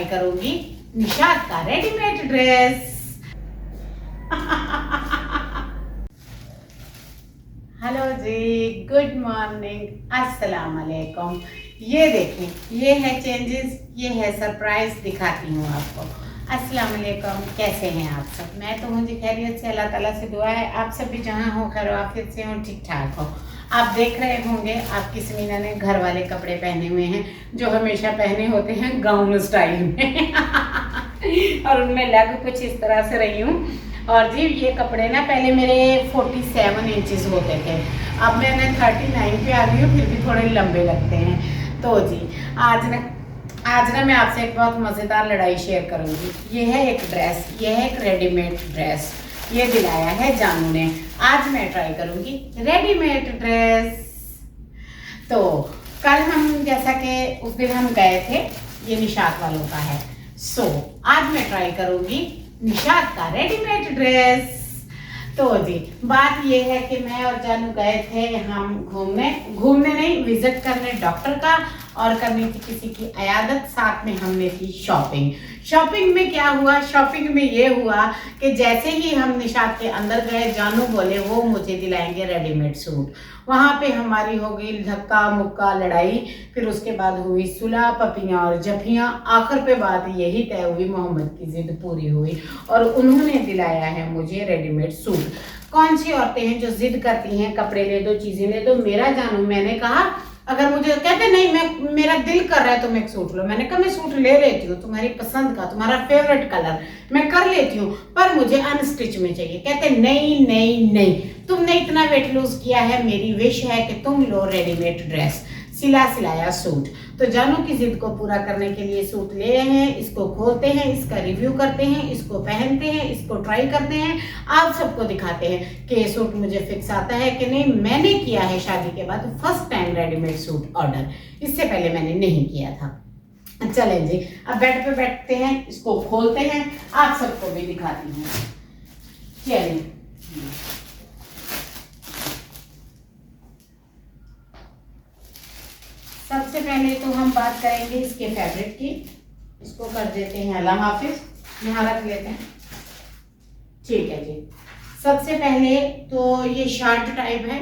Try करूंगी निशात का readymade dress. Hello जी, good morning, अस्सलाम वालेकुम। ये देखें, ये है चेंजेस, ये है सरप्राइज, दिखाती हूँ आपको। अस्सलाम वालेकुम, कैसे हैं आप सब? मैं तो मुझे खैरियत से, अल्लाह ताला से दुआ है आप सब भी जहाँ हो खैर आफियत से हो, ठीक ठाक हो। आप देख रहे होंगे आपकी समीना ने घर वाले कपड़े पहने हुए हैं जो हमेशा पहने होते हैं गाउन स्टाइल में और उनमें लग कुछ इस तरह से रही हूँ। और जी ये कपड़े ना पहले मेरे 47 इंचेस होते थे, अब मैंने 39 पे आ गई हूँ, फिर भी थोड़े लंबे लगते हैं। तो जी आज ना मैं आपसे एक बहुत मज़ेदार लड़ाई शेयर करूँगी। ये है एक ड्रेस, ये है एक रेडीमेड ड्रेस, ये दिलाया है जानू ने। आज मैं ट्राई करूँगी रेडीमेड ड्रेस। तो कल हम जैसा कि उस दिन हम गए थे, ये निशात वालों का है। आज मैं ट्राई करूँगी निशात का रेडीमेड ड्रेस। तो जी बात ये है कि मैं और जानू गए थे हम घूमने नहीं, विजिट करने डॉक्टर का, और करनी थी किसी की अयादत, साथ में हमने की शॉपिंग में क्या हुआ, शॉपिंग में ये हुआ कि जैसे ही हम निशात के अंदर गए, जानू बोले वो मुझे दिलाएंगे रेडीमेड सूट। वहाँ पे हमारी हो गई धक्का मुक्का लड़ाई, फिर उसके बाद हुई सुलह, पपियाँ और जफियाँ, आखिर पे बात यही तय हुई, मोहम्मद की जिद पूरी हुई और उन्होंने दिलाया है मुझे रेडीमेड सूट। कौन सी औरतें हैं जो जिद करती हैं कपड़े ले दो, चीजें ले दो? मेरा जानू, मैंने कहा अगर मुझे कहते नहीं मेरा दिल कर रहा है तुम एक सूट लो, मैंने कहा मैं सूट ले लेती हूँ, तुम्हारी पसंद का, तुम्हारा फेवरेट कलर मैं कर लेती हूँ, पर मुझे अनस्टिच में चाहिए। कहते नहीं नहीं नहीं, तुमने इतना वेट लूज किया है, मेरी विश है कि तुम लो रेडीमेड ड्रेस, सिलाया सूट। तो जानू की जिद को पूरा करने के लिए सूट ले रहे हैं, इसको खोलते हैं, इसका रिव्यू करते हैं, इसको पहनते हैं, इसको ट्राई करते हैं, आप सबको दिखाते हैं कि ये सूट मुझे फिक्स आता है कि नहीं। मैंने किया है शादी के बाद first time readymade suit order, इससे पहले मैंने नहीं किया था। चलें जी, अब बेड पे बैठते हैं, इसको खोलते हैं, आप सबको भी दिखाती हूँ। चलिए, सबसे पहले तो हम बात करेंगे इसके फैब्रिक की। इसको कर देते हैं अल्लाह हाफिज, यहाँ रख लेते हैं, ठीक है जी। सबसे पहले तो ये शर्ट टाइप है,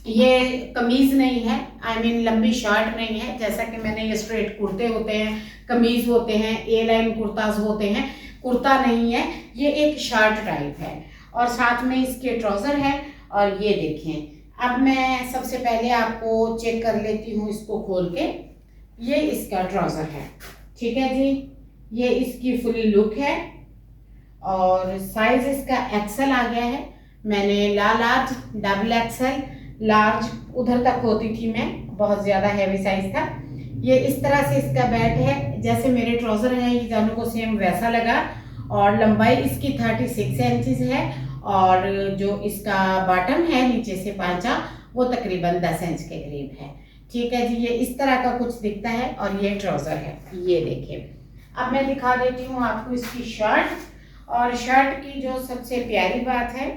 ये कमीज नहीं है, I mean लंबी शर्ट नहीं है, जैसा कि मैंने ये स्ट्रेट कुर्ते होते हैं, कमीज होते हैं, ए लाइन कुर्ताज होते हैं, कुर्ता नहीं है, ये एक शर्ट टाइप है और साथ में इसके ट्राउजर है। और ये देखें, अब मैं सबसे पहले आपको चेक कर लेती हूँ इसको खोल के। ये इसका ट्राउजर है, ठीक है जी, ये इसकी फुली लुक है और साइज इसका एक्सेल आ गया है। मैंने लार्ज, डबल एक्सेल, लार्ज उधर तक होती थी मैं, बहुत ज़्यादा हैवी साइज था। ये इस तरह से इसका बैट है, जैसे मेरे ट्राउजर है ये जानू को सेम वैसा लगा। और लंबाई इसकी 36 इंचेस है और जो इसका बॉटम है नीचे से पांचा, वो तकरीबन 10 इंच के करीब है, ठीक है जी। ये इस तरह का कुछ दिखता है और ये ट्राउजर है, ये देखिए। अब मैं दिखा देती हूँ आपको इसकी शर्ट, और शर्ट की जो सबसे प्यारी बात है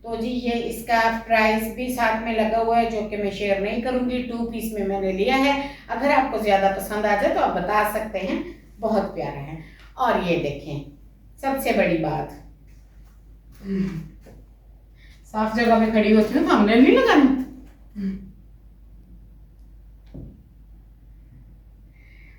तो जी ये इसका प्राइस भी साथ में लगा हुआ है, जो कि मैं शेयर नहीं करूंगी, 2 पीस में मैंने लिया है। अगर आपको ज्यादा पसंद आ जाए तो आप बता सकते हैं, बहुत प्यारा है। और ये देखें, सबसे बड़ी बात, साफ जगह में खड़ी होती हूँ, थंबनेल नहीं लगाना।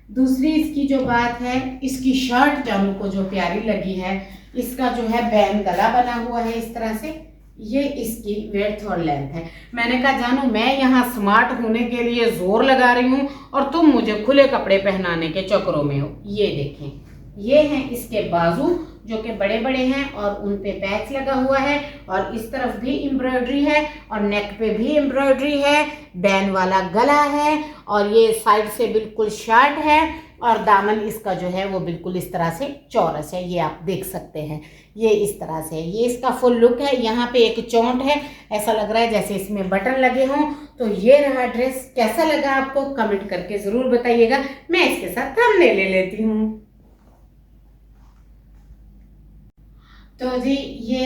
दूसरी इसकी जो बात है, इसकी शर्ट जानू को जो प्यारी लगी है, इसका जो है बैन गला बना हुआ है इस तरह से, ये इसकी विड्थ और लेंथ है। मैंने कहा जानू मैं यहाँ स्मार्ट होने के लिए जोर लगा रही हूँ और तुम मुझे खुले कपड़े पहनाने के चक्करों में हो। ये देखें, ये हैं इसके बाजू जो कि बड़े बड़े हैं और उन पे पैच लगा हुआ है, और इस तरफ भी एम्ब्रॉयडरी है और नेक पे भी एम्ब्रॉयडरी है, बैन वाला गला है और ये साइड से बिल्कुल शर्ट है और दामन इसका जो है वो बिल्कुल इस तरह से चौरस है, ये आप देख सकते हैं, ये इस तरह से है। ये इसका फुल लुक है, यहाँ पे एक चोंट है, ऐसा लग रहा है जैसे इसमें बटन लगे हों। तो ये रहा ड्रेस, कैसा लगा आपको कमेंट करके ज़रूर बताइएगा। मैं इसके साथ थंबनेल ले लेती हूँ। तो जी ये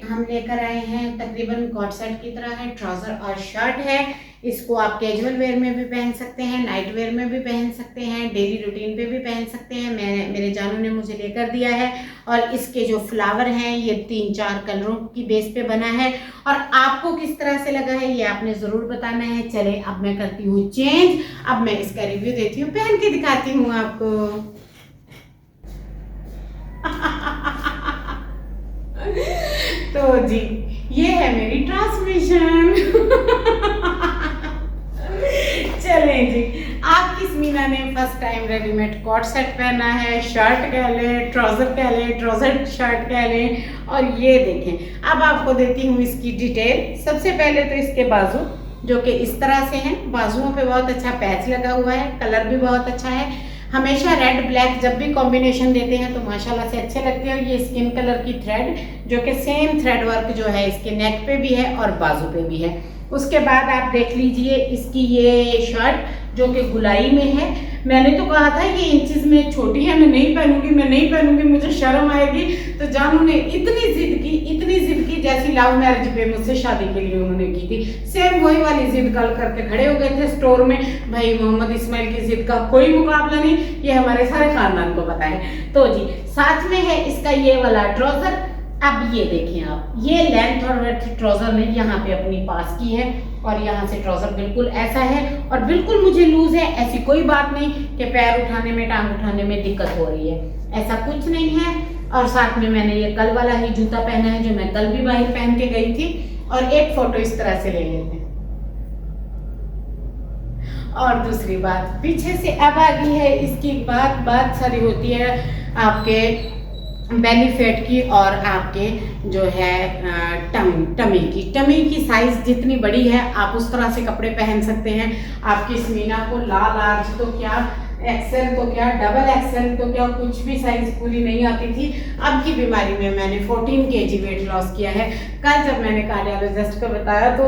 हम लेकर आए हैं, तकरीबन कॉट सेट की तरह है, ट्राउजर और शर्ट है। इसको आप कैजुअल वेयर में भी पहन सकते हैं, नाइट वेयर में भी पहन सकते हैं, डेली रूटीन पे भी पहन सकते हैं। मेरे जानू ने मुझे लेकर दिया है और इसके जो फ्लावर हैं ये 3-4 कलरों की बेस पे बना है। और आपको किस तरह से लगा है ये आपने ज़रूर बताना है। चले अब मैं करती हूँ चेंज, अब मैं इसका रिव्यू देती हूँ, पहन के दिखाती हूँ आपको। तो जी ये है मेरी ट्रांसमिशन। चलें जी, आपकी स्मीना ने first time readymade coat set पहना है, शर्ट कह लें, ट्राउजर शर्ट कह लें। और ये देखें, अब आपको देती हूँ इसकी डिटेल। सबसे पहले तो इसके बाजू जो कि इस तरह से हैं, बाजुओं पे बहुत अच्छा पैच लगा हुआ है, कलर भी बहुत अच्छा है। हमेशा रेड ब्लैक जब भी कॉम्बिनेशन देते हैं तो माशाल्लाह से अच्छे लगते हैं। और ये स्किन कलर की थ्रेड जो कि सेम थ्रेड वर्क जो है इसके नेक पे भी है और बाजू पे भी है। उसके बाद आप देख लीजिए इसकी ये शर्ट जो कि गुलाई में है। मैंने तो कहा था ये इंचेस में छोटी है, मैं नहीं पहनूंगी, मुझे शर्म आएगी। तो जानू ने इतनी जिद की जैसी लव मैरिज पे मुझसे शादी के लिए उन्होंने की थी, सेम वही वाली जिद कल करके खड़े हो गए थे स्टोर में। भाई मोहम्मद इस्माइल की जिद का कोई मुकाबला नहीं, ये हमारे सारे खानदान को पता है। तो जी साथ में है इसका ये वाला ट्राउजर। अब ये देखें आप, ये लेंथ और विड्थ ट्राउजर ने यहाँ पे अपनी पास की है और यहाँ से ट्राउजर बिल्कुल ऐसा है और बिल्कुल मुझे लूज है। ऐसी कोई बात नहीं कि पैर उठाने में, टांग उठाने में दिक्कत हो रही है, ऐसा कुछ नहीं है। और साथ में मैंने ये कल वाला ही जूता पहना है जो मैं कल भी बाहर पहन के गई थी। और एक फोटो इस तरह से ले लेते हैं। और दूसरी बात पीछे से अब आ गई है, इसकी बात सारी होती है आपके बेली फैट की और आपके जो है टमी की साइज जितनी बड़ी है आप उस तरह से कपड़े पहन सकते हैं। आपकी स्मीना को लार्ज तो क्या, एक्सेल तो क्या, डबल एक्सेल तो क्या, कुछ भी साइज पूरी नहीं आती थी। अब की बीमारी में मैंने 14 kg वेट लॉस किया है। कल जब मैंने कार्डियोलॉजिस्ट को बताया तो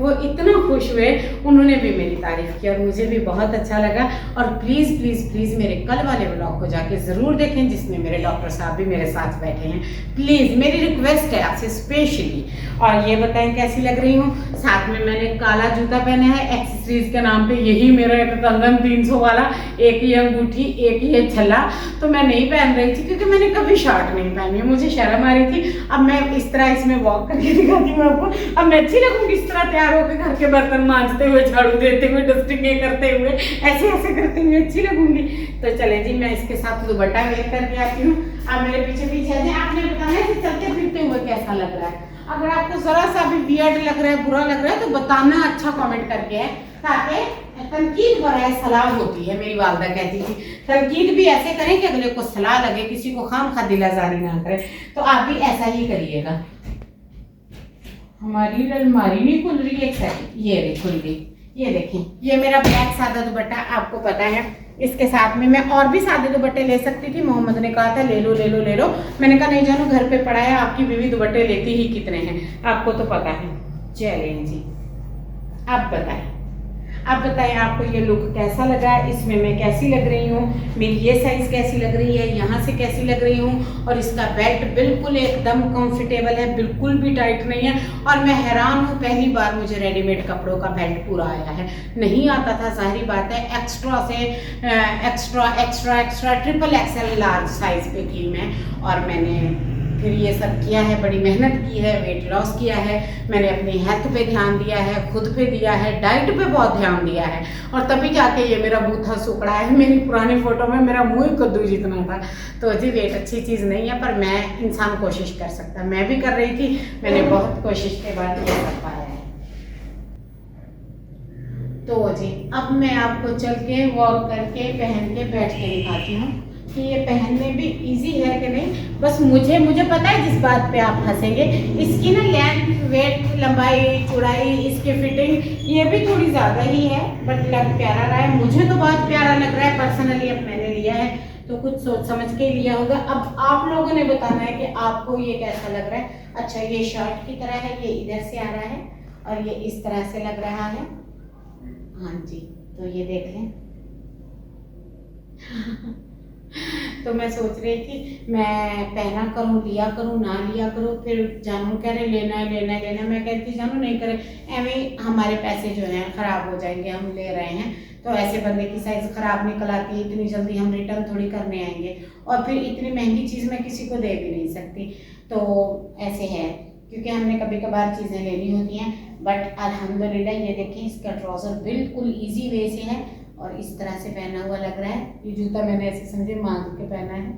वो इतना खुश हुए, उन्होंने भी मेरी तारीफ की और मुझे भी बहुत अच्छा लगा। और प्लीज़ मेरे कल वाले ब्लॉग को जाके ज़रूर देखें जिसमें मेरे डॉक्टर साहब भी मेरे साथ बैठे हैं। प्लीज़ मेरी रिक्वेस्ट है आपसे स्पेशली। और ये बताएं कैसी लग रही हूँ। साथ में मैंने काला जूता पहना है एक्सेसरीज के नाम पे, यही मेरा एक कंगन 300 वाला, एक ये अंगूठी, एक ये छल्ला। तो मैं नहीं पहन रही थी क्योंकि मैंने कभी शर्ट नहीं पहनी है, मुझे शर्म आ रही थी। अब मैं इस तरह इसमें वॉक करके दिखाती हूँ आपको। अब मैं अच्छी लगूंगी इस तरह तैयार होकर घर के बर्तन मांजते हुए, झाड़ू देते हुए, डस्टिंग करते हुए, ऐसे करते हुए अच्छी लगूंगी। तो चले जी मैं इसके साथ दुपट्टा वेयर करके आती हूँ। अब मेरे पीछे आपने बताना है कि चलते फिरते हुए कैसा लग रहा है। अगर आपको जरा सा भी वियर्ड लग रहा है, बुरा लग रहा है तो बताना अच्छा कमेंट करके है, ताकि तनकीद बराए सलाह होती है। मेरी वालदा कहती थी तनकीद भी ऐसे करें कि अगले को सलाह लगे, किसी को खामखा दिलाजारी ना करे। तो आप भी ऐसा ही करिएगा। हमारी अलमारी नहीं खुल रही है, एक सेकंड, ये रही खुल गई। ये देखें, ये मेरा ब्लैक सादा दुपट्टा, आपको पता है इसके साथ में मैं और भी सादे दुपट्टे ले सकती थी। मोहम्मद ने कहा था ले लो। मैंने कहा नहीं जानू, घर पे पड़ा है, आपकी बीवी दुपट्टे लेती ही कितने हैं, आपको तो पता है। चलें जी अब बताएं आपको ये लुक कैसा लगा, इसमें मैं कैसी लग रही हूँ, मेरी ये साइज कैसी लग रही है, यहाँ से कैसी लग रही हूँ। और इसका बेल्ट बिल्कुल एकदम कंफर्टेबल है, बिल्कुल भी टाइट नहीं है। और मैं हैरान हूँ, पहली बार मुझे रेडीमेड कपड़ों का बेल्ट पूरा आया है, नहीं आता था, जाहिर बात है। Extra triple XL large size पे थी मैं, और मैंने फिर ये सब किया है, बड़ी मेहनत की है, वेट लॉस किया है, मैंने अपनी हेल्थ पे ध्यान दिया है, खुद पे दिया है, डाइट पे बहुत ध्यान दिया है। और तभी जाके ये मेरा बूथा सुकड़ा है। मेरी पुरानी फोटो में मेरा मुंह ही कद्दू जितना था। तो जी वेट अच्छी चीज़ नहीं है, पर मैं इंसान कोशिश कर सकता है, मैं भी कर रही थी, मैंने बहुत कोशिश के बाद ये कर पाया है। तो जी अब मैं आपको चल के वॉक करके पहन के बैठ के दिखाती हूँ कि ये पहनने भी इजी है कि नहीं। बस मुझे पता है जिस बात पे आप हंसेंगे, इसकी ना लेंथ, वेट, लंबाई, चौड़ाई, इसकी फिटिंग ये भी थोड़ी ज़्यादा ही है, बट लग प्यारा रहा है। मुझे तो बहुत प्यारा लग रहा है पर्सनली। अब मैंने लिया है तो कुछ सोच समझ के लिया होगा। अब आप लोगों ने बताना है कि आपको ये कैसा लग रहा है। अच्छा, ये शर्ट की तरह है, ये इधर से आ रहा है और ये इस तरह से लग रहा है। हाँ जी, तो ये देख लें। तो मैं सोच रही थी मैं पहना करूँ, लिया करूँ, ना लिया करूँ। फिर जानू कह रहे लेना है लेना है लेना है। मैं कहती जानू नहीं करे, एवं हमारे पैसे जो हैं ख़राब हो जाएंगे, हम ले रहे हैं तो ऐसे बंदे की साइज़ ख़राब निकल आती है, इतनी जल्दी हम रिटर्न थोड़ी करने आएंगे, और फिर इतनी महंगी चीज़ मैं किसी को दे भी नहीं सकती। तो ऐसे है, क्योंकि हमने कभी कभार चीज़ें लेनी होती हैं। बट अल्हम्दुलिल्लाह ये देखिए इसका ट्राउज़र बिल्कुल ईजी वे से है और इस तरह से पहना हुआ लग रहा है। ये जूता मैंने ऐसे समझे मांग के पहना है।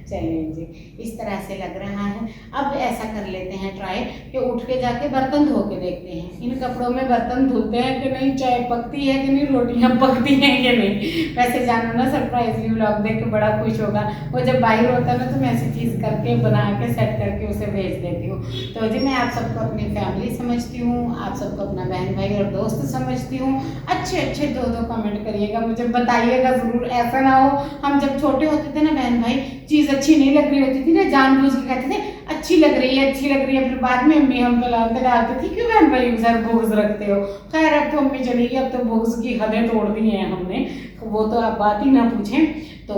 चलिए जी, इस तरह से लग रहा है। अब ऐसा कर लेते हैं ट्राई कि उठ के जाके बर्तन धो के देखते हैं इन कपड़ों में बर्तन धुलते हैं कि नहीं, चाय पकती है कि नहीं, रोटियां पकती हैं कि नहीं। वैसे जानू ना सरप्राइजली व्लॉग देख के बड़ा खुश होगा। वो जब बाहर होता है ना तो मैं ऐसी चीज़ करके बना के सेट करके उसे भेज देती हूँ। तो जी मैं आप सबको अपनी फैमिली समझती हूँ, आप सबको अपना बहन भाई और दोस्त समझती हूँ। अच्छे अच्छे दो कमेंट करिएगा, मुझे बताइएगा ज़रूर। ऐसा ना हो हम जब छोटे होते थे ना बहन भाई, चीज़ अच्छी नहीं लग रही होती थी ना, जानबूझ के कहते थे अच्छी लग रही है अच्छी लग रही है, फिर बाद में अम्मी हम पे डालती थी क्यों बहन भाई सर बुग्ज रखते हो। खैर अब तो अम्मी चली गई, अब तो बुग्ज की हदें तोड़ दी हैं हमने, वो तो आप बात ही ना पूछें। तो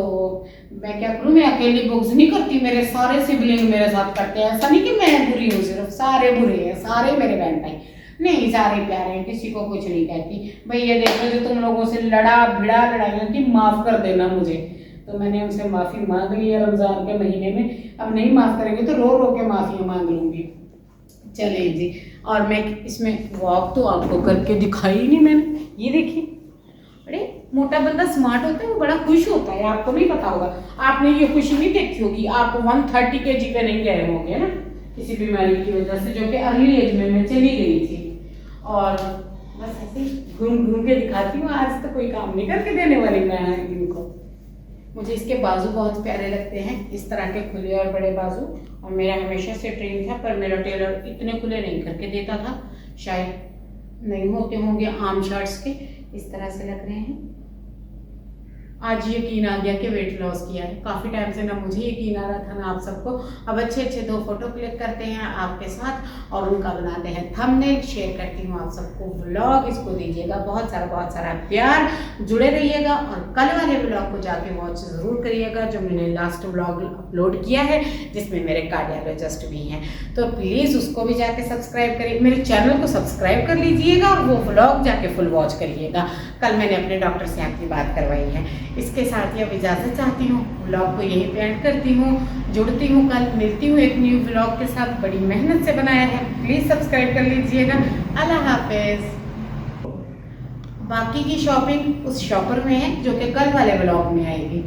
मैं क्या करूँ, मैं अकेली बुग्ज नहीं करती, मेरे सारे सिबलिंग मेरे साथ करते हैं। ऐसा नहीं कि मैं बुरी हूँ, सिर्फ सारे बुरे हैं, सारे मेरे बहन भाई नहीं, सारे प्यारे हैं, किसी को कुछ नहीं कहती। भाई ये देखो जो तुम लोगों से लड़ा भिड़ा लड़ाइयों की, माफ़ कर देना मुझे। तो मैंने उनसे माफ़ी मांग ली है रमज़ान के महीने में, अब नहीं माफ़ करेंगे तो रो रो के माफ़ी मांग लूँगी। चलिए जी, और मैं इसमें वॉक तो आपको करके दिखाई ही नहीं मैंने। ये देखिए, अरे मोटा बंदा स्मार्ट होता है, वो बड़ा खुश होता है, आपको नहीं पता होगा, आपने ये खुशी नहीं देखी होगी। आप 130 kg पे नहीं गए होंगे ना किसी बीमारी की वजह से, जो कि अर्ली एज में मैं चली गई थी। और बस ऐसे घूम घूम के दिखाती हूँ, आज तो कोई काम नहीं करके देने वाली मैं इनको। मुझे इसके बाजू बहुत प्यारे लगते हैं, इस तरह के खुले और बड़े बाजू, और मेरा हमेशा से ट्रेन था, पर मेरा टेलर इतने खुले नहीं करके देता था, शायद नहीं होते होंगे आम शर्ट्स के। इस तरह से लग रहे हैं। आज यकीन आ गया कि वेट लॉस किया है, काफ़ी टाइम से ना मुझे यकीन आ रहा था ना आप सबको। अब अच्छे अच्छे दो फोटो क्लिक करते हैं आपके साथ और उनका बनाते हैं थंबनेल, शेयर करती हूँ आप सबको व्लॉग। इसको दीजिएगा बहुत सारा प्यार, जुड़े रहिएगा और कल वाले व्लॉग को जाके वॉच ज़रूर करिएगा, जो मैंने लास्ट व्लॉग अपलोड किया है जिसमें मेरे कार्डियोलॉजिस्ट भी हैं। तो प्लीज़ उसको भी जाके सब्सक्राइब करिए, मेरे चैनल को सब्सक्राइब कर लीजिएगा और वो व्लॉग जाके फुल वॉच करिएगा। कल मैंने अपने डॉक्टर से आपकी बात करवाई है। इसके साथ ही अब इजाज़त चाहती हूँ, व्लॉग को यहीं पे एंड करती हूँ। जुड़ती हूँ, कल मिलती हूँ एक न्यू व्लॉग के साथ, बड़ी मेहनत से बनाया है, प्लीज़ सब्सक्राइब कर लीजिएगा। अल्लाह हाफिज़। बाकी की शॉपिंग उस शॉपर में है जो कि कल वाले व्लॉग में आएगी।